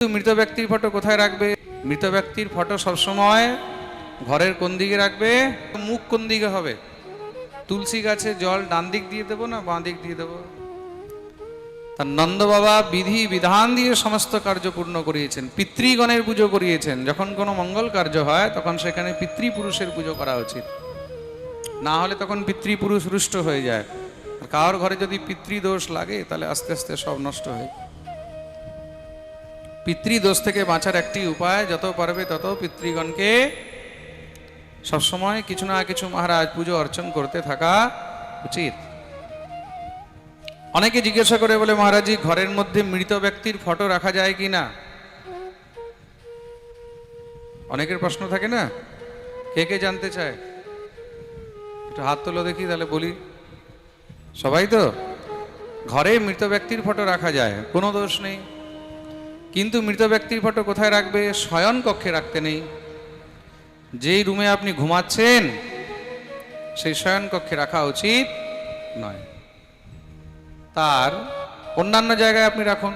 মৃত ব্যক্তির ফটো কোথায় রাখবে? মৃত ব্যক্তির ফটো সবসময় ঘরের কোন দিকে রাখবে? মুখ কোন দিকে হবে? তুলসী গাছে জল ডান দিক দিয়ে দেবো না বাঁ দিক দিয়ে দেবো? তার নন্দ বাবা বিধি বিধান দিয়ে সমস্ত কার্য পূর্ণ করিয়েছেন, পিতৃগণের পুজো করিয়েছেন। যখন কোনো মঙ্গল কার্য হয় তখন সেখানে পিতৃপুরুষের পুজো করা উচিত, না হলে তখন পিতৃপুরুষ রুষ্ট হয়ে যায়। আর কারোর ঘরে যদি পিতৃদোষ লাগে তাহলে আস্তে আস্তে সব নষ্ট হয়। পিতৃদোষ থেকে বাঁচার একটি উপায়, যত পারবে তত পিতৃগণকে সবসময় কিছু না কিছু মহারাজ পুজো অর্চন করতে থাকা উচিত। অনেকে জিজ্ঞাসা করে বলে, মহারাজজি ঘরের মধ্যে মৃত ব্যক্তির ফটো রাখা যায় কি না? অনেকের প্রশ্ন থাকে না, কে কে জানতে চায়? একটু হাত তোলো দেখি, তাহলে বলি। সবাই তো? ঘরে মৃত ব্যক্তির ফটো রাখা যায়, কোনো দোষ নেই। কিন্তু মৃত ব্যক্তির ফটো কোথায় রাখবে? শয়ন কক্ষে রাখতে নেই। যেই রুমে আপনি ঘুমাচ্ছেন সেই শয়ন কক্ষে রাখা উচিত নয়। তার অন্যান্য জায়গায় আপনি রাখুন,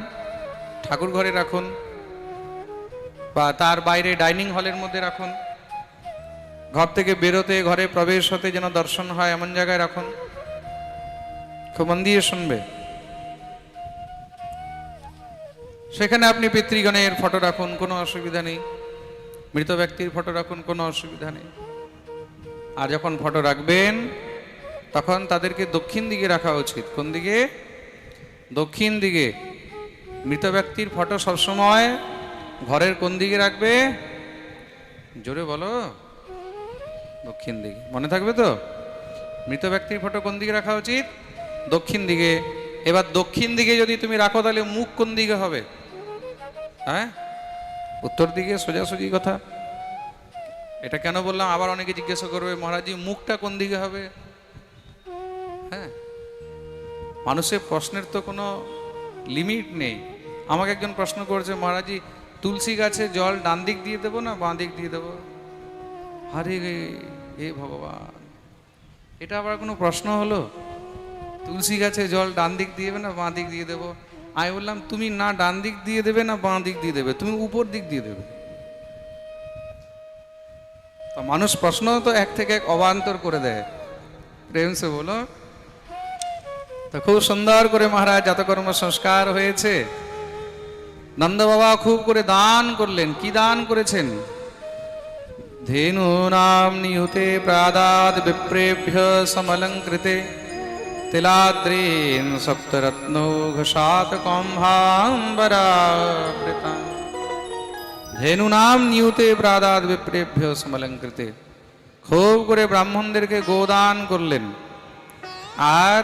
ঠাকুর ঘরে রাখুন, বা তার বাইরে ডাইনিং হলের মধ্যে রাখুন। ঘর থেকে বেরোতে, ঘরে প্রবেশ হতে যেন দর্শন হয় এমন জায়গায় রাখুন। খুব মন দিয়ে শুনবে। সেখানে আপনি পিতৃগণের ফটো রাখুন, কোনো অসুবিধা নেই। মৃত ব্যক্তির ফটো রাখুন, কোনো অসুবিধা নেই। আর যখন ফটো রাখবেন তখন তাদেরকে দক্ষিণ দিকে রাখা উচিত। কোন দিকে? দক্ষিণ দিকে। মৃত ব্যক্তির ফটো সবসময় ঘরের কোন দিকে রাখবে? জোরে বলো। দক্ষিণ দিকে। মনে থাকবে তো? মৃত ব্যক্তির ফটো কোন দিকে রাখা উচিত? দক্ষিণ দিকে। এবার দক্ষিণ দিকে যদি তুমি রাখো তাহলে মুখ কোন দিকে হবে? হ্যাঁ, উত্তর দিকে, সোজাসুজি কথা। এটা কেন বললাম? আবার অনেকে জিজ্ঞাসা করবে, মহারাজজি মুখটা কোন দিকে হবে? হ্যাঁ, মানুষের প্রশ্নের তো কোনো লিমিট নেই। আমাকে একজন প্রশ্ন করেছে, মহারাজজি তুলসী গাছে জল ডান দিক দিয়ে দেবো না বাঁ দিক দিয়ে দেবো? আরে হে ভগবান, এটা আবার কোনো প্রশ্ন হলো? তুলসী গাছে জল ডান দিক দিয়ে দেবে না বাঁ দিক দিয়ে দেবো? আমি বললাম, তুমি না ডান দিক দিয়ে দেবে না বাঁ দিক দিয়ে দেবে, তুমি উপর দিক দিয়ে দেবে। তো মানুষ প্রশ্ন তো এক থেকে এক অবান্তর করে দেয়। প্রেম সে বলো। তো খুব সুন্দর করে মহারাজ জাতকর্ম সংস্কার হয়েছে। নন্দ বাবা খুব করে দান করলেন। কি দান করেছেন? ধেনু নাম নিহুতে প্রাদাদ বিপ্রেভ্য সমলঙ্কৃতে তিলাদ্রেন সপ্তরত্নো ঘষাত কম্ভাম্বরাবৃতাম। ধেনু নাম নিহুতে প্রাদাদ বিপ্রেভ্য সমলঙ্কৃতে। খুব করে ব্রাহ্মণদেরকে গোদান করলেন। আর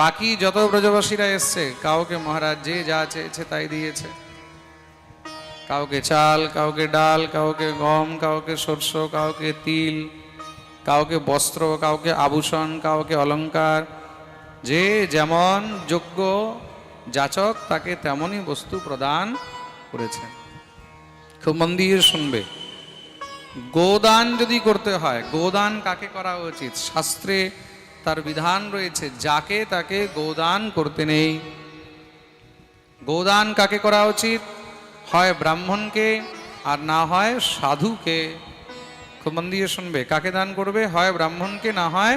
বাকি যত ব্রজবাসীরা এসছে, কাউকে মহারাজ যে যা চেয়েছে তাই দিয়েছে। কাউকে চাল, কাউকে ডাল, কাউকে গম, কাউকে সর্ষ, কাউকে তিল, কাউকে বস্ত্র, কাউকে আভূষণ, কাউকে অলংকার। যে যেমন যোগ্য যাচক তাকে তেমনই বস্তু প্রদান করেছেন। খুব মন দিয়ে শুনবে। গোদান যদি করতে হয়, গোদান কাকে করা উচিত? শাস্ত্রে তার বিধান রয়েছে, যাকে তাকে গোদান করতে নেই। গোদান কাকে করা উচিত? হয় ব্রাহ্মণকে, আর না হয় সাধুকে। খুব মন দিয়ে শুনবে। কাকে দান করবে? হয় ব্রাহ্মণকে, না হয়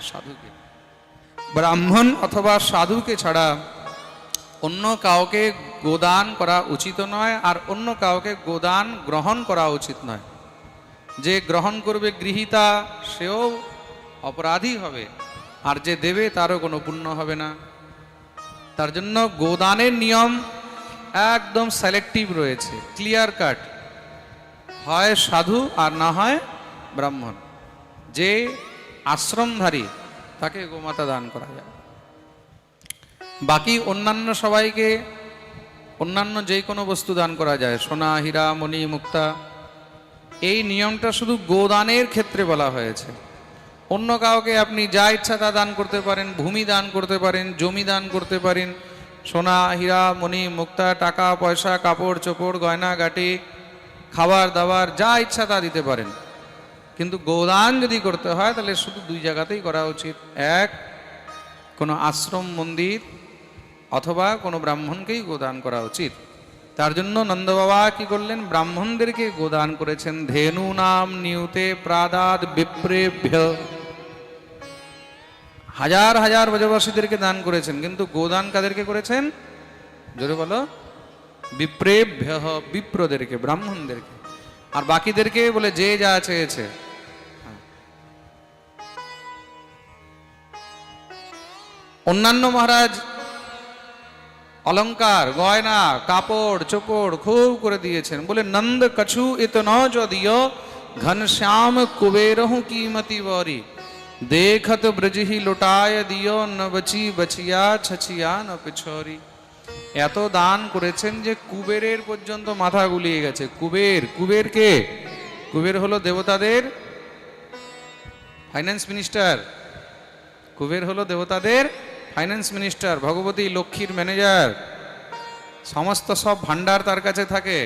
সাধুকে। ব্রাহ্মণ অথবা সাধুকে ছাড়া অন্য কাউকে গোদান করা উচিত নয়, আর অন্য কাউকে গোদান গ্রহণ করা উচিত নয়। যে গ্রহণ করবে গৃহীতা, সেও অপরাধী হবে, আর যে দেবে তারও কোনো পুণ্য হবে না। তার জন্য গোদানের নিয়ম একদম সিলেক্টিভ রয়েছে, ক্লিয়ার কাট। হয় সাধু আর না হয় ব্রাহ্মণ। যে আশ্রমধারী তাকে গোমাতা দান করা যায়। বাকি অন্যান্য সবাইকে অন্যান্য যে কোনো বস্তু দান করা যায়, সোনা, হীরা, মণি, মুক্তা। এই নিয়মটা শুধু গোদানের ক্ষেত্রে বলা হয়েছে। অন্য কাউকে আপনি যা ইচ্ছা তা দান করতে পারেন। ভূমি দান করতে পারেন, জমি দান করতে পারেন, সোনা, হীরা, মণি, মুক্তা, টাকা পয়সা, কাপড় চোপড়, গয়না গাটি, খাবার দাবার, যা ইচ্ছা তা দিতে পারেন। কিন্তু গোদান যদি করতে হয় তাহলে শুধু দুই জায়গাতেই করা উচিত। এক, কোনো আশ্রম মন্দির অথবা কোনো ব্রাহ্মণকেই গোদান করা উচিত। তার জন্য নন্দ বাবা কি করলেন, ব্রাহ্মণদেরকে গোদান করেছেন। ধেনু নাম নিউতে প্রাদাদ বিপ্রেভ্য, হাজার হাজার ব্রজবাসীদেরকে দান করেছেন, কিন্তু গোদান কাদেরকে করেছেন? জোরে বলো। বিপ্রেভ্য, বিপ্রদেরকে, ব্রাহ্মণদেরকে। আর বাকিদেরকে বলে যে যা চেয়েছে। অন্যান্য মহারাজ অলংকার, গয়না, কাপড় চোপড় খুব করে দিয়েছেন, বলে নন্দ কছু ইতন যদিও ঘনশ্যাম কুবেরহু कीमती বরি देखत ब्रज ही लुटाय दियो न बची बचिया छचिया न पिछोरी। এত দান করেছেন যে কুবেরের পর্যন্ত মাথা গুলিয়ে গেছে। কুবের, কুবের কে? কুবের হলো দেবতাদের ফাইন্যান্স মিনিস্টার। কুবের হলো দেবতাদের ফাইন্যান্স মিনিস্টার, ভগবতী লক্ষ্মীর ম্যানেজার। সমস্ত সব ভান্ডার তার কাছে থাকে,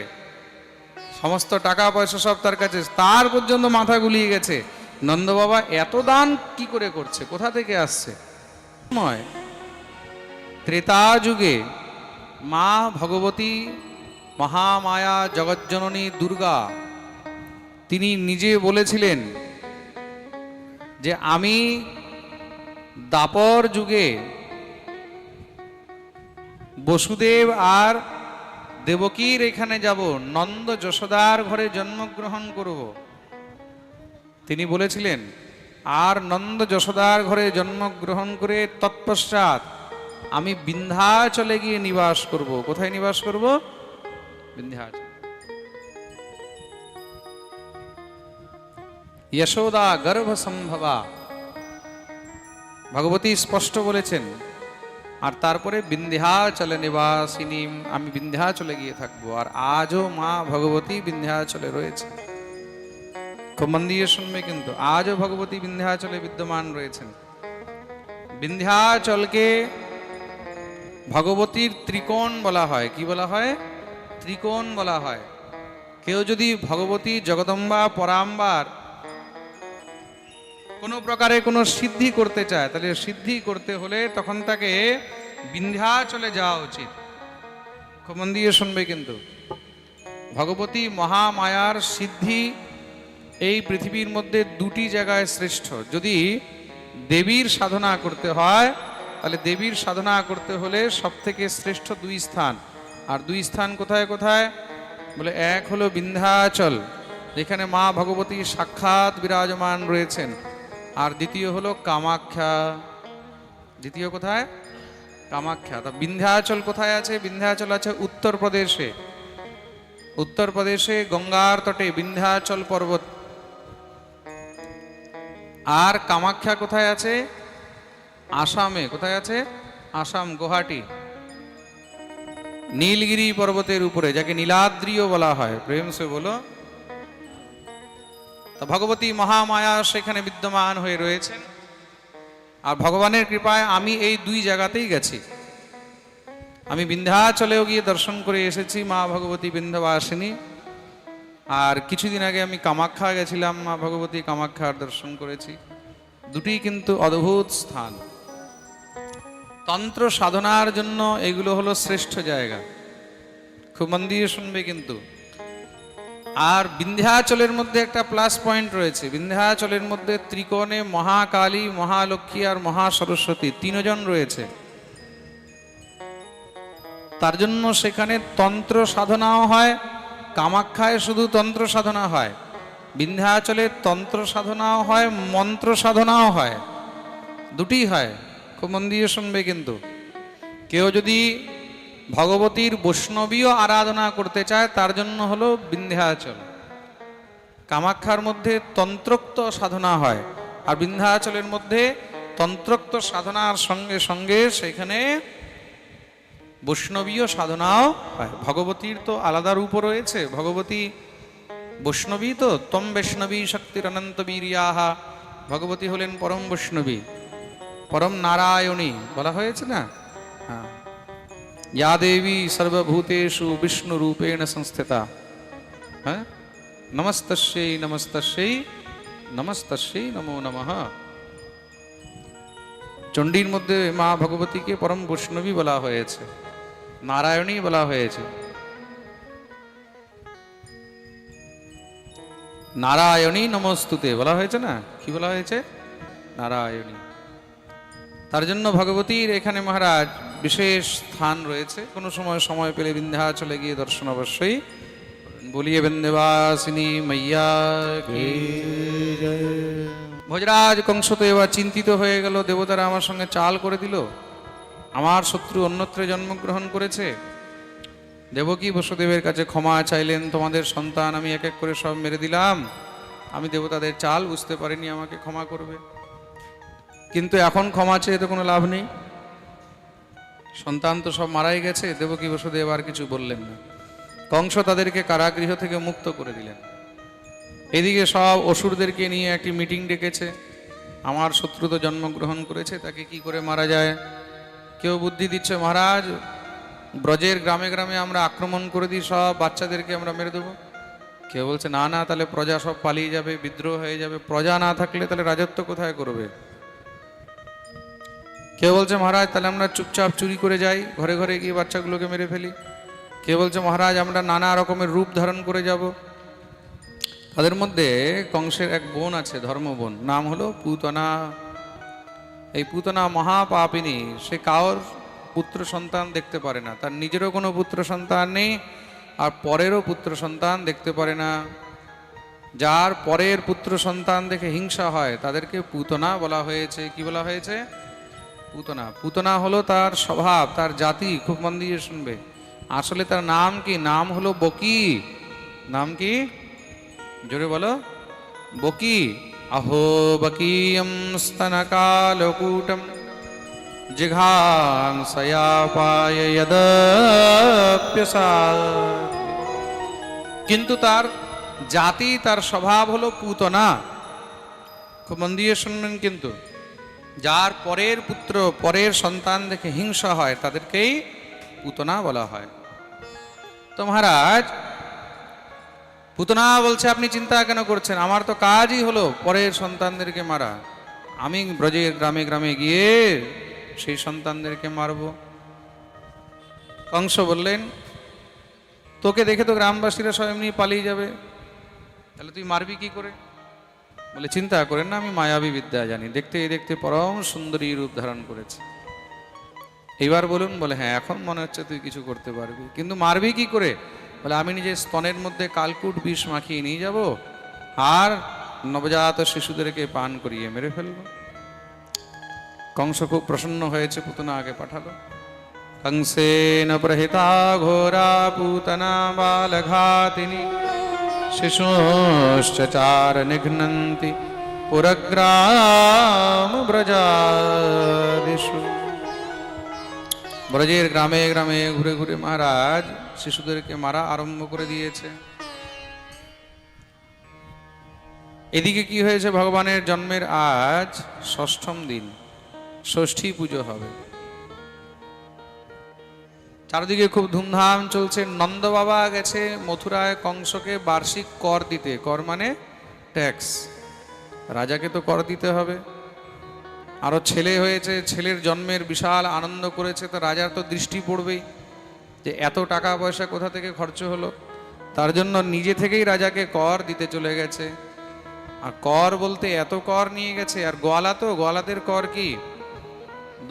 সমস্ত টাকা পয়সা সব তার কাছে, তার পর্যন্ত মাথা গুলিয়ে গেছে। নন্দ বাবা এত দান কি করে করছে, কোথা থেকে আসছে? ত্রেতা যুগে মা ভগবতী মহামায়া জগজ্জননী দুর্গা তিনি নিজে বলেছিলেন যে আমি দাপর যুগে বসুদেব আর দেবকীর এখানে যাব, নন্দ যশোদার ঘরে জন্মগ্রহণ করব। তিনি বলেছিলেন, আর নন্দ যশোদার ঘরে জন্মগ্রহণ করে তৎপশ্চাৎ আমি বিন্ধ্যাচলে গিয়ে নিবাস করব। কোথায় নিবাস করব? বিন্ধ্যাচল। যশোদা গর্ভ সম্ভবা, ভগবতী স্পষ্ট বলেছেন। আর তারপরে বিন্ধ্যাচলে নিবাসিনী, আমি বিন্ধ্যাচলে গিয়ে থাকবো। আর আজও মা ভগবতী বিন্ধ্যাচলে রয়েছে। খুব মন দিয়ে শুনবে কিন্তু, আজও ভগবতী বিন্ধ্যাচলে বিদ্যমান রয়েছেন। বিন্ধ্যাচলকে ভগবতীর ত্রিকোণ বলা হয়। কি বলা হয়? ত্রিকোণ বলা হয়। কেউ যদি ভগবতী জগদম্বা পরাম্বার কোনো প্রকারে কোনো সিদ্ধি করতে চায়, তাহলে সিদ্ধি করতে হলে তখন তাকে বিন্ধ্যাচলে যাওয়া উচিত। খুব মন দিয়ে শুনবে কিন্তু, ভগবতী মহামায়ার সিদ্ধি এই পৃথিবীর মধ্যে দুটি জায়গায় শ্রেষ্ঠ। যদি দেবীর সাধনা করতে হয়, তাহলে দেবীর সাধনা করতে হলে সব থেকে শ্রেষ্ঠ দুই স্থান। আর দুই স্থান কোথায় কোথায়? বলে এক হলো বিন্ধ্যাচল, যেখানে মা ভগবতী সাক্ষাৎ বিরাজমান রয়েছেন। আর দ্বিতীয় হলো কামাখ্যা। দ্বিতীয় কোথায়? কামাখ্যা। তা বিন্ধ্যাচল কোথায় আছে? বিন্ধ্যাচল আছে উত্তরপ্রদেশে। উত্তরপ্রদেশে গঙ্গার তটে বিন্ধ্যাচল পর্বত। আর কামাখ্যা কোথায় আছে? আসামে। কোথায় আছে? আসাম, গুয়াহাটি, নীলগিরি পর্বতের উপরে, যাকে নীলাদ্রিও বলা হয়। প্রেম সে বলো। তা ভগবতী মহামায়া সেখানে বিদ্যমান হয়ে রয়েছেন। আর ভগবানের কৃপায় আমি এই দুই জায়গাতেই গেছি। আমি বিন্ধ্যাচলেও গিয়ে দর্শন করে এসেছি মা ভগবতী বিন্ধ্যবাসিনী। আর কিছুদিন আগে আমি কামাখ্যা গেছিলাম, মা ভগবতী কামাখ্যার দর্শন করেছি। দুটি কিন্তু অদ্ভুত স্থান। তন্ত্র সাধনার জন্য এগুলো হলো শ্রেষ্ঠ জায়গা। খুব মন দিয়ে শুনবে কিন্তু। আর বিন্ধ্যাচলের মধ্যে একটা প্লাস পয়েন্ট রয়েছে। বিন্ধ্যাচলের মধ্যে ত্রিকোণে মহাকালী, মহালক্ষ্মী আর মহাসরস্বতী তিনজন রয়েছে। তার জন্য সেখানে তন্ত্র সাধনাও হয়। কামাখ্যায় শুধু তন্ত্র সাধনা হয়, বিন্ধ্যাচলে তন্ত্র সাধনাও হয়, মন্ত্র সাধনাও হয়, দুটি হয়। খুব মন দিয়ে শুনবে কিন্তু। কেউ যদি ভগবতীর বৈষ্ণবীয় আরাধনা করতে চায়, তার জন্য হলো বিন্ধ্যাচল। কামাখ্যার মধ্যে তন্ত্রোক্ত সাধনা হয়, আর বিন্ধ্যাচলের মধ্যে তন্ত্রোক্ত সাধনার সঙ্গে সঙ্গে সেখানে বৈষ্ণবীয় সাধনাও হয়। ভগবতীর তো আলাদা রূপ রয়েছে। ভগবতী বৈষ্ণবী তো, তম বৈষ্ণবী শক্তির অনন্ত বীর্যাহা। ভগবতী হলেন পরম বৈষ্ণবী, পরম নারায়ণী বলা হয়েছে না? হ্যাঁ, ইয়া দেবী সর্বভূতেষু বিষ্ণু রূপেণ সংস্থিতা। হ্যাঁ, নমস্তস্যৈ নমস্তস্যৈ নমস্তস্যৈ নমো নমঃ। চণ্ডীর মধ্যে মা ভগবতীকে পরম বৈষ্ণবী বলা হয়েছে, নারায়ণী বলা হয়েছে। নারায়ণী নমস্তুতে বলা হয়েছে না, কি বলা হয়েছে? নারায়ণী। তার জন্য ভগবতীর এখানে মহারাজ বিশেষ স্থান রয়েছে। কোনো সময় সময় পেলে বিন্ধ্যাচলে গিয়ে দর্শন অবশ্যই। বলিয়ে বিন্ধ্যবাসিনী মাইয়া কি জয়। ভোজরাজ কংস তো এবার চিন্তিত হয়ে গেল, দেবতারা আমার সঙ্গে চাল করে দিল, আমার শত্রু অন্যত্র জন্মগ্রহণ করেছে। দেবকী বসুদেবের কাছে ক্ষমা চাইলেন, তোমাদের সন্তান আমি এক এক করে সব মেরে দিলাম, আমি দেবতাদের চাল বুঝতে পারিনি, আমাকে ক্ষমা করবে। কিন্তু এখন ক্ষমা চেয়ে তো কোনো লাভ নেই, সন্তান তো সব মারাই গেছে। দেবকী বসুদেব আর কিছু বললেন না। কংস তাদেরকে কারাগৃহ থেকে মুক্ত করে দিলেন। এদিকে সব অসুরদেরকে নিয়ে একটি মিটিং ডেকেছে। আমার শত্রু তো জন্মগ্রহণ করেছে, তাকে কি করে মারা যায়। কেউ বুদ্ধি দিচ্ছে, মহারাজ ব্রজের গ্রামে গ্রামে আমরা আক্রমণ করে দিই, সব বাচ্চাদেরকে আমরা মেরে দেবো। কেউ বলছে না না, তাহলে প্রজা সব পালিয়ে যাবে, বিদ্রোহ হয়ে যাবে, প্রজা না থাকলে তাহলে রাজত্ব কোথায় করবে। কেউ বলছে মহারাজ তাহলে আমরা চুপচাপ চুরি করে যাই, ঘরে ঘরে গিয়ে বাচ্চাগুলোকে মেরে ফেলি। কেউ বলছে মহারাজ আমরা নানা রকমের রূপ ধারণ করে যাব। তাদের মধ্যে কংসের এক বোন আছে, ধর্মবোন, নাম হলো পুতনা। এই পুতনা মহাপাপিনী, সে কারোর পুত্র সন্তান দেখতে পারে না, তার নিজেরও কোনো পুত্র সন্তান নেই, আর পরেরও পুত্র সন্তান দেখতে পারে না। যার পরের পুত্র সন্তান দেখে হিংসা হয় তাদেরকে পুতনা বলা হয়েছে। কি বলা হয়েছে? পুতনা। পুতনা হলো তার স্বভাব, তার জাতি। খুব মন দিয়ে শুনবে, আসলে তার নাম কি? নাম হলো বকি। নাম কি? জোরে বলো, বকি। अहो बकीयं स्तनकालकूटं जिघांसयापाय यदप्यसात्। কিন্তু তার জাতি, তার স্বভাব হলো পুতনা। খুব মন দিয়ে শুনবেন, কিন্তু যার পরের পুত্র, পরের সন্তান দেখে হিংসা হয় তাদেরকেই পুতনা বলা হয়। তো মহারাজ পুতনা বলছে আপনি চিন্তা কেন করছেন, আমার তো কাজই হলো পরের সন্তানদেরকে মারা, আমি ব্রজের গ্রামে গ্রামে গিয়ে সেই সন্তানদেরকে মারব। কংস বললেন তোকে দেখে তো গ্রামবাসীরা সব এমনি পালিয়ে যাবে, তাহলে তুই মারবি কি করে? বলে চিন্তা করেন না, আমি মায়াবী বিদ্যা জানি, দেখতে দেখতে পরম সুন্দরী রূপ ধারণ করেছে। এইবার বলুন। বলে হ্যাঁ, এখন মনে হচ্ছে তুই কিছু করতে পারবি, কিন্তু মারবি কি করে? বলে আমি নিজের স্তনের মধ্যে কালকুট বিষ মাখিয়ে নিয়ে যাব, আর নবজাত শিশুদেরকে পান করিয়ে মেরে ফেলবো। কংস খুব প্রসন্ন হয়েছে, পুতনা আগে পাঠালো। কংসেন প্রহিতা ঘোরা পুতনা বালঘাতিনী শিশুশ্চার নিঘ্নন্তি পুরগ্রাম ব্রজাদিষু। ব্রজের গ্রামে গ্রামে ঘুরে ঘুরে মহারাজ শিশুদেরকে মারা আরম্ভ করে দিয়েছে। এদিকে কি হয়েছে, ভগবানের জন্মের আজ ষষ্ঠম দিন, ষষ্ঠী পুজো হবে। চারদিকে খুব ধুমধাম চলছে। নন্দ বাবা গেছে মথুরায় কংসকে বার্ষিক কর দিতে। কর মানে ট্যাক্স, রাজাকে তো কর দিতে হবে। আরো ছেলে হয়েছে, ছেলের জন্মের বিশাল আনন্দ করেছে, তো রাজার তো দৃষ্টি পড়বেই যে এত টাকা পয়সা কোথা থেকে খরচ হলো। তার জন্য নিজে থেকেই রাজাকে কর দিতে চলে গেছে। আর কর বলতে এত কর নিয়ে গেছে, আর গোয়ালা তো, গোয়ালাদের কর কি,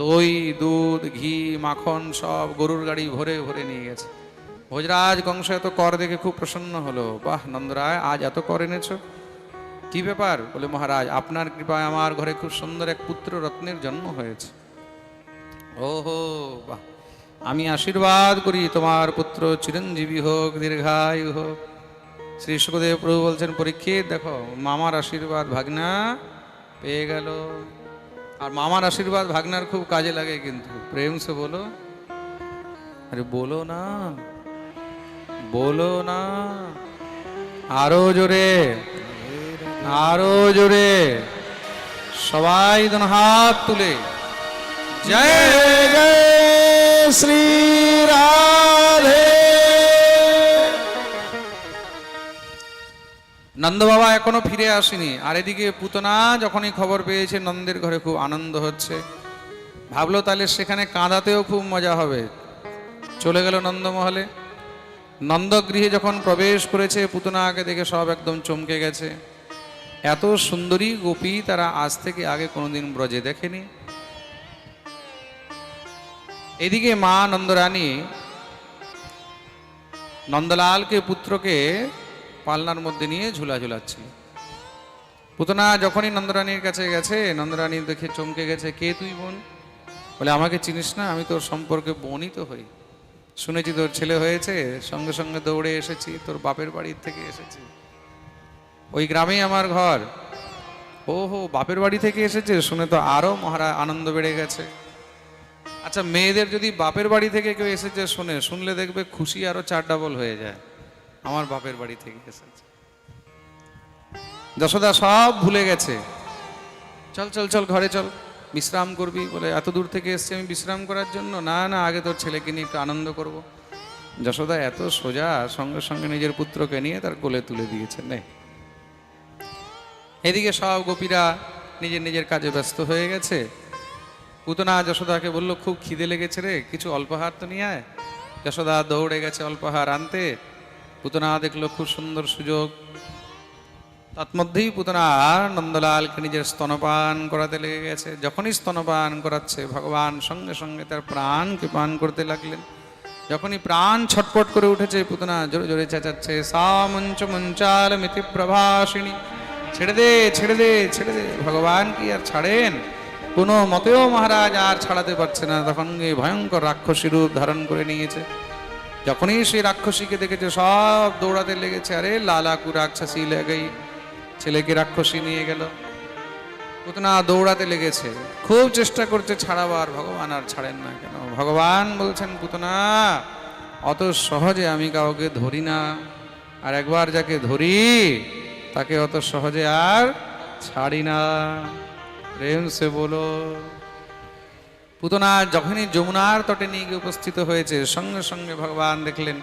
দই দুধ ঘি মাখন সব গরুর গাড়ি ভরে ভরে নিয়ে গেছে। ভোজরাজ কংস এত কর দেখে খুব প্রসন্ন হলো। বাহ নন্দরায়, আজ এত কর এনেছো, কি ব্যাপার? বলে মহারাজ আপনার কৃপায় আমার ঘরে খুব সুন্দর এক পুত্র রত্নের জন্ম হয়েছে। ওহো বাহ, আমি আশীর্বাদ করি তোমার পুত্র চিরঞ্জীবী হোক, দীর্ঘায়ু হোক। শ্রী সুখদেব প্রভু বলছেন পরীক্ষিত দেখো, মামার আশীর্বাদ ভাগনা পেয়ে গেল। আর মামার আশীর্বাদ ভাগনার খুব কাজে লাগে, কিন্তু প্রেম সে বলো। আরে বলো না, বলো না, আরো জোরে, আরো জোরে, সবাই দুন হাত তুলে জয় জয় শ্রী রাধে। নন্দ বাবা এখনো ফিরে আসেনি। আর এদিকে পুতনা যখনই খবর পেয়েছে নন্দের ঘরে খুব আনন্দ হচ্ছে, ভাবলো তাহলে সেখানে কাঁদাতেও খুব মজা হবে। চলে গেল নন্দমহলে। নন্দগৃহে যখন প্রবেশ করেছে পুতনাকে দেখে সব একদম চমকে গেছে। এত সুন্দরী গোপী তারা আজ থেকে আগে কোনোদিন ব্রজে দেখেনি। এদিকে মা নন্দরানী নন্দলালকে পুত্রকে পালনার মধ্যে নিয়ে ঝুলা ঝুলাচ্ছিল। পুতনা যখনই নন্দরানীর কাছে গেছে, নন্দরানী দেখে চমকে গেছে। কে তুই বোন? বলে আমাকে চিনিস না? আমি তোর সম্পর্কে বোনই তো হই। শুনেছি তোর ছেলে হয়েছে, সঙ্গে সঙ্গে দৌড়ে এসেছি, তোর বাপের বাড়ির থেকে এসেছি, ওই গ্রামেই আমার ঘর। ও হো, বাপের বাড়ি থেকে এসেছে, শুনে তো আরো মহারাজ আনন্দ বেড়ে গেছে। আচ্ছা, মেয়েদের যদি বাপের বাড়ি থেকে কেউ এসেছে শুনলে দেখবে খুশি আরো 4 ডাবল হয়ে যায়। আমার বাপের বাড়ি থেকে এসেছে। যশোদা সব ভুলে গেছে। চল চল চল, ঘরে চল, বিশ্রাম করবি। বলে এত দূর থেকে এসছি আমি বিশ্রাম করার জন্য? না না, আগে তোর ছেলেকে নিয়ে একটু আনন্দ করব। যশোদা এত সোজা, সঙ্গে সঙ্গে নিজের পুত্রকে নিয়ে তার কোলে তুলে দিয়েছে। নে। এদিকে সব গোপীরা নিজের নিজের কাজে ব্যস্ত হয়ে গেছে। পুতনা যশোদাকে বলল, খুব খিদে লেগেছে রে, কিছু অল্পাহার তো নিয়ে আয়। যশোদা দৌড়ে গেছে অল্পাহার আনতে। পুতনা দেখলো খুব সুন্দর সুযোগ। তৎমধ্যেই পুতনা নন্দলালকে নিজের স্তনপান করাতে লেগে গেছে। যখনই স্তনপান করাচ্ছে, ভগবান সঙ্গে সঙ্গে তার প্রাণকে পান করতে লাগলেন। যখনই প্রাণ ছটপট করে উঠেছে, পুতনা জোরে জোরে চেঁচাচ্ছে, সা মঞ্চ মঞ্চাল মিতি প্রভাসিনী, ছেড়ে দে ছেড়ে দে ছেড়ে দে। ভগবান কি আর ছাড়েন? কোনো মতেও মহারাজ আর ছাড়াতে পারছে না। তখন ভয়ঙ্কর রাক্ষসী রূপ ধারণ করে নিয়েছে। যখনই সেই রাক্ষসীকে দেখেছে, সব দৌড়াতে লেগেছে। আরে লালা কু রাক্ষসী লেগেই, ছেলেকে রাক্ষসী নিয়ে গেল। পুতনা দৌড়াতে লেগেছে, খুব চেষ্টা করছে ছাড়াবার। ভগবান আর ছাড়েন না কেন? ভগবান বলছেন, পুতনা অত সহজে আমি কাউকে ধরি না, আর একবার যাকে ধরি তাকে অত সহজে আর ছাড়ি না। প্রেম সে বলো। পুতনা যখনই যমুনার তটে নিয়ে গিয়ে উপস্থিত হয়েছে, সঙ্গে সঙ্গে ভগবান দেখলেন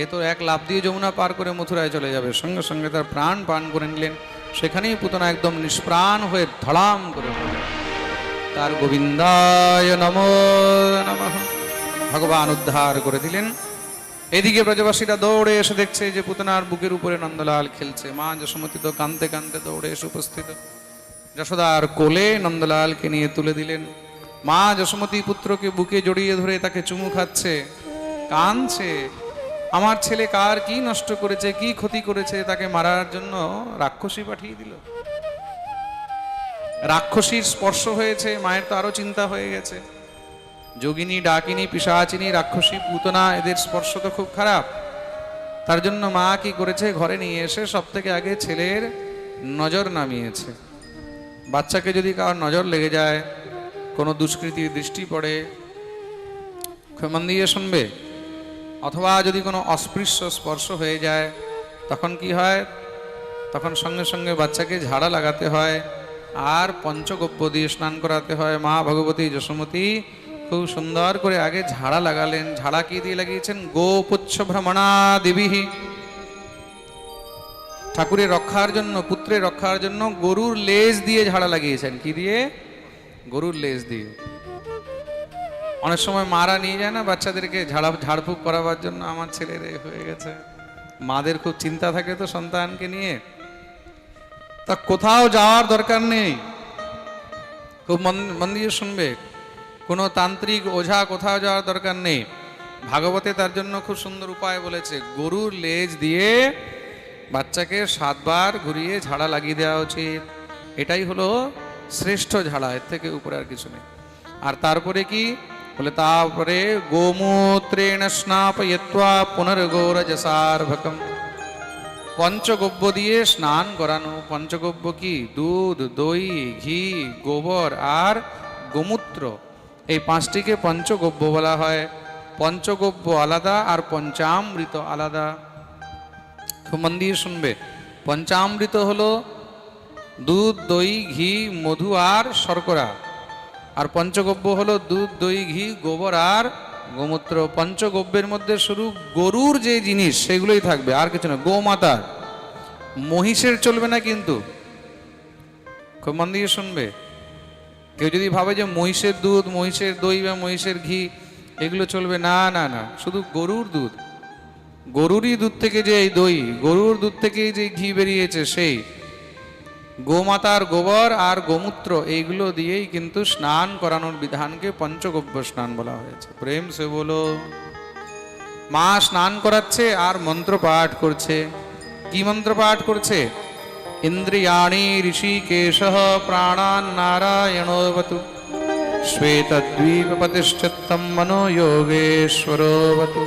এ তো এক লাফ দিয়ে যমুনা পার করে মথুরায় চলে যাবে। সঙ্গে সঙ্গে তার প্রাণ পান করে নিলেন। সেখানেই পুতনা একদম নিষ্প্রাণ হয়ে ধড়াম করে তার গোবিন্দায় নমো নমঃ ভগবান উদ্ধার করে দিলেন। এদিকে ব্রজবাসীরা দৌড়ে এসে দেখছে যে পুতনার বুকের উপরে নন্দলাল খেলছে। মা যশোমতী তো কাঁদতে কাঁদতে দৌড়ে এসে উপস্থিত। যশোদার কোলে নন্দলালকে নিয়ে তুলে দিলেন। মা যশোমতী পুত্রকে বুকে জড়িয়ে ধরে তাকে চুমু খাচ্ছে, কাঁদছে। আমার ছেলে কার কি নষ্ট করেছে, কি ক্ষতি করেছে, তাকে মারার জন্য রাক্ষসী পাঠিয়ে দিল। রাক্ষসীর স্পর্শ হয়েছে, মায়ের তো আরো চিন্তা হয়ে গেছে। যোগিনী, ডাকিনী, পিশাচিনী, রাক্ষসী, পুতনা, এদের স্পর্শ তো খুব খারাপ। তার জন্য মা কি করেছে, ঘরে নিয়ে এসে সব থেকে আগে ছেলের নজর নামিয়েছে। বাচ্চাকে যদি কারোর নজর লেগে যায়, কোনো দুষ্কৃতির দৃষ্টি পড়ে, মন দিয়ে শুনবে, অথবা যদি কোনো অস্পৃশ্য স্পর্শ হয়ে যায়, তখন কি হয়? তখন সঙ্গে সঙ্গে বাচ্চাকে ঝাড়া লাগাতে হয়, আর পঞ্চগব্য দিয়ে স্নান করাতে হয়। মা ভগবতী যশোমতী খুব সুন্দর করে আগে ঝাড়া লাগালেন। ঝাড়া কি দিয়ে লাগিয়েছেন? গোপুচ্ছ ভ্রমণা দেবীহি, ঠাকুরের রক্ষার জন্য, পুত্রের রক্ষার জন্য গরুর লেজ দিয়ে ঝাড়া লাগিয়েছেন। কি দিয়ে? গরুর লেজ দিয়ে। অনেক সময় মারা নিয়ে যায় না বাচ্চাদেরকে ঝাড়ফুঁক করাবার জন্য। আমার ছেলের হয়ে গেছে, মাদের খুব চিন্তা থাকে তো সন্তানকে নিয়ে। তা কোথাও যাওয়ার দরকার নেই, খুব মন দিয়ে শুনবে। কোনো তান্ত্রিক ওঝা কোথাও যাওয়ার দরকার নেই। ভাগবতে তার জন্য খুব সুন্দর উপায় বলেছে। গরুর লেজ দিয়ে বাচ্চাকে 7 বার ঘুরিয়ে ঝাড়া লাগিয়ে দেওয়া উচিত। এটাই হলো শ্রেষ্ঠ ঝাড়া, এর থেকে উপরে আর কিছু নেই। আর তারপরে কি বলে? তারপরে গোমূত্রেণ স্নাপয়িত্বা পুনর্গৌরজসার্ভকম, পঞ্চগব্য দিয়ে স্নান করানো। পঞ্চগব্য কি? দুধ, দই, ঘি, গোবর আর গোমূত্র, এই 5টিকে পঞ্চগব্য বলা হয়। পঞ্চগব্য আলাদা আর পঞ্চামৃত আলাদা। খুব মন দিয়ে শুনবে। পঞ্চামৃত হলো দুধ, দই, ঘি, মধু আর শর্করা। আর পঞ্চগব্য হলো দুধ, দই, ঘি, গোবর আর গোমূত্র। পঞ্চগব্যের মধ্যে শুধু গরুর যে জিনিস সেগুলোই থাকবে, আর কিছু না। গোমাতার, মহিষের চলবে না কিন্তু। খুব মন দিয়ে শুনবে। কেউ যদি ভাবে যে মহিষের দুধ, মহিষের দই বা মহিষের ঘি এগুলো চলবে, না না না, শুধু গরুর দুধ। গরুরই দুধ থেকে যে এই দই, গরুর দুধ থেকে যে ঘি বেরিয়েছে, সেই গোমাতার গোবর আর গোমূত্র এইগুলো দিয়েই কিন্তু স্নান করানোর বিধানকে পঞ্চগব্য স্নান বলা হয়েছে। প্রেম সে বলো। মা স্নান করাচ্ছে আর মন্ত্র পাঠ করছে। কি মন্ত্র পাঠ করছে? ইন্দ্রিয়াণি ঋষিকেশঃ প্রাণান নারায়ণোবতু শ্বেতদ্বীপতিষ্ঠিতম মনো যোগেশ্বরোবতু।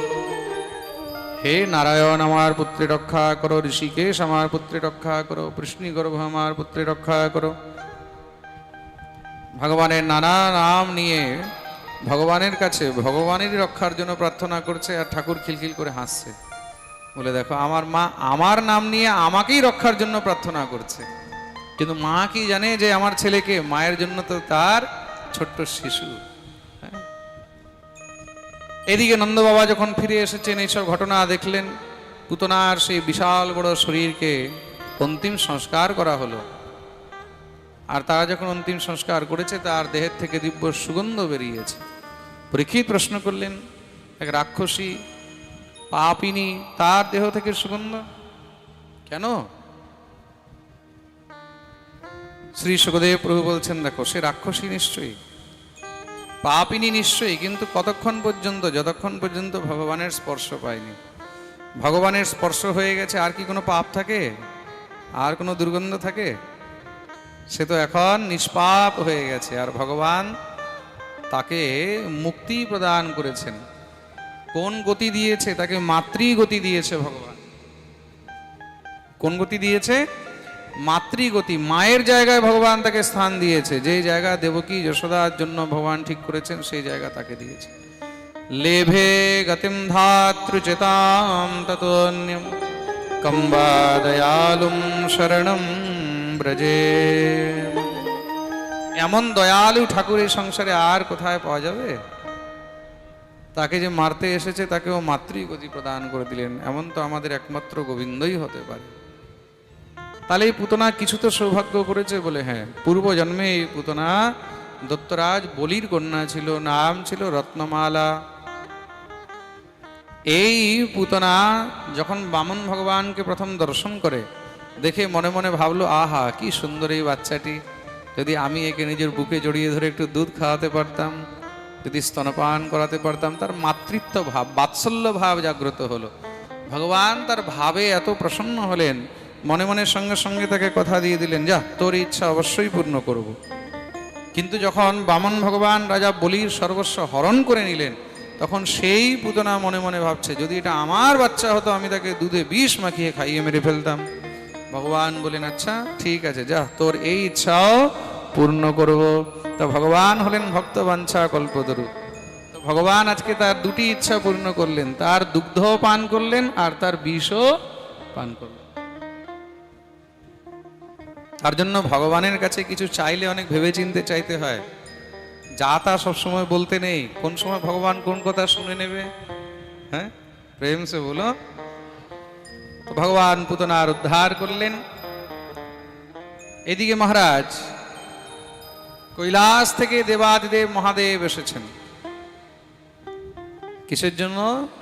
হে নারায়ণ, আমার পুত্রে রক্ষা করো। ঋষিকেশ, আমার পুত্রে রক্ষা করো। কৃষ্ণগর্ভ, আমার পুত্রে রক্ষা করো। ভগবানের নানা নাম নিয়ে ভগবানের কাছে ভগবানেরই রক্ষার জন্য প্রার্থনা করছে, আর ঠাকুর খিলখিল করে হাসছে, বলে দেখো আমার মা আমার নাম নিয়ে আমাকেই রক্ষার জন্য প্রার্থনা করছে, কিন্তু মা কি জানে যে আমার ছেলেকে, মায়ের জন্য তো তার ছোট্ট শিশু। এদিকে নন্দ বাবা যখন ফিরে এসেছেন, এইসব ঘটনা দেখলেন। পুতনার সেই বিশাল বড় শরীরকে অন্তিম সংস্কার করা হলো, আর তারা যখন অন্তিম সংস্কার করেছে, তার দেহের থেকে দিব্য সুগন্ধ বেরিয়েছে। পরীক্ষিত প্রশ্ন করলেন, এক রাক্ষসী পাপিনী, তার দেহ থেকে সুগন্ধ কেন? শ্রী সুখদেব প্রভু বলছেন, দেখো সে রাক্ষসী নিশ্চয়ই, পাপিনী নিশ্চয়ই, কিন্তু কতক্ষণ পর্যন্ত? যতক্ষণ পর্যন্ত ভগবানের স্পর্শ পায়নি। ভগবানের স্পর্শ হয়ে গেছে, আর কি কোনো পাপ থাকে? আর কোনো দুর্গন্ধ থাকে? সে তো এখন নিষ্পাপ হয়ে গেছে, আর ভগবান তাকে মুক্তি প্রদান করেছেন। কোন গতি দিয়েছে? তাকে মাতৃ গতি দিয়েছে ভগবান। কোন গতি দিয়েছে? মাতৃগতি। মায়ের জায়গায় ভগবান তাকে স্থান দিয়েছে। যে জায়গা দেবকী যশোদার জন্য ভগবান ঠিক করেছেন, সেই জায়গা তাকে দিয়েছে। লেভে গতিম ধাতৃচেতাম ততোন্যম কম্বা দয়ালুম শরণম ব্রজে। এমন দয়ালু ঠাকুর এই সংসারে আর কোথায় পাওয়া যাবে? তাকে যে মারতে এসেছে, তাকেও মাতৃগতি প্রদান করে দিলেন। এমন তো আমাদের একমাত্র গোবিন্দই হতে পারে। তাহলে এই পুতনা কিছু তো সৌভাগ্য করেছে বলে, হ্যাঁ, পূর্ব জন্মে এই পুতনা দত্তরাজ বলির কন্যা ছিল, নাম ছিল রত্নমালা। এই পুতনা যখন বামন ভগবানকে প্রথম দর্শন করে, দেখে মনে মনে ভাবলো, আহা কি সুন্দর এই বাচ্চাটি, যদি আমি একে নিজের বুকে জড়িয়ে ধরে একটু দুধ খাওয়াতে পারতাম, যদি স্তনপান করাতে পারতাম। তার মাতৃত্ব ভাব, বাৎসল্য ভাব জাগ্রত হলো। ভগবান তার ভাবে এত প্রসন্ন হলেন, মনে মনে সঙ্গে সঙ্গে তাকে কথা দিয়ে দিলেন, যা তোর ইচ্ছা অবশ্যই পূর্ণ করব। কিন্তু যখন বামন ভগবান রাজা বলির সর্বস্ব হরণ করে নিলেন, তখন সেই পুতনা মনে মনে ভাবছে, যদি এটা আমার বাচ্চা হতো, আমি তাকে দুধে বিষ মাখিয়ে খাইয়ে মেরে ফেলতাম। ভগবান বলেন, আচ্ছা ঠিক আছে, যা তোর এই ইচ্ছাও পূর্ণ করব। তো ভগবান হলেন ভক্ত বাঞ্ছা কল্পতরু। তো ভগবান আজকে তার দুটি ইচ্ছা পূর্ণ করলেন, তার দুগ্ধ পান করলেন আর তার বিষও পান করলেন। তার জন্য ভগবানের কাছে কিছু চাইলে অনেক ভেবে চিনতে চাইতে হয়। যা তা সবসময় বলতে নেই, কোন সময় ভগবান কোন কথা শুনে নেবে। হ্যাঁ, প্রেম সে বলো। তো ভগবান পুতনার উদ্ধার করলেন। এদিকে মহারাজ কৈলাস থেকে দেবাদিদেব মহাদেব এসেছেন। কিসের জন্য?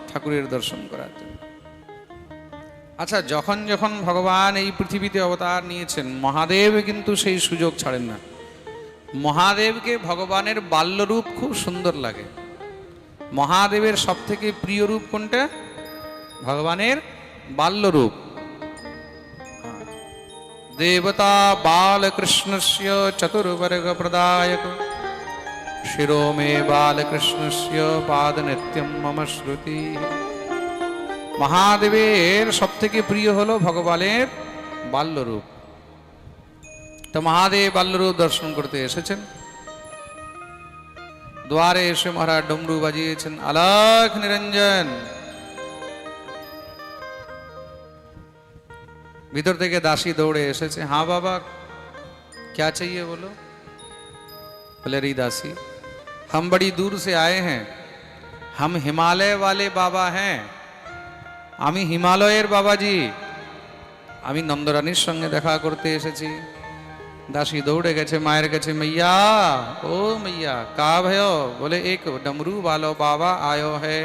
ঠাকুরের দর্শন করার জন্য। আচ্ছা, যখন যখন ভগবান এই পৃথিবীতে অবতার নিয়েছেন, মহাদেব কিন্তু সেই সুযোগ ছাড়েন না। মহাদেবকে ভগবানের বাল্যরূপ খুব সুন্দর লাগে। মহাদেবের সব থেকে প্রিয় রূপ কোনটা? ভগবানের বাল্যরূপ। দেবতা বালকৃষ্ণস্য চতুর্বর্গ প্রদায়ক শিরো মে বালকৃষ্ণস্য পাদ নিত্যম মম শ্রুতি। মহাদেবের সব থেকে প্রিয় হলো ভগবানের বাল্যরূপ। তো মহাদেব বাল্যরূপ দর্শন করতে এসেছেন। দ্বারে এসে মহারাজ ডমরু বাজিয়েছেন, আলাখ নিরঞ্জন। ভিতর থেকে দাসী দৌড়ে এসেছে। হ্যাঁ বাবা, क्या चाहिए बोलो? बोले, री दासी, हम बड़ी दूर से आए हैं, हम हिमालय वाले बाबा हैं। আমি হিমালয়ের বাবাজি, আমি নন্দরানীর সঙ্গে দেখা করতে এসেছি। দাসী দৌড়ে গেছে মায়ের কাছে, मैया ओ मैया का भयो? बोले एक डमरू वालो बाबा आयो है।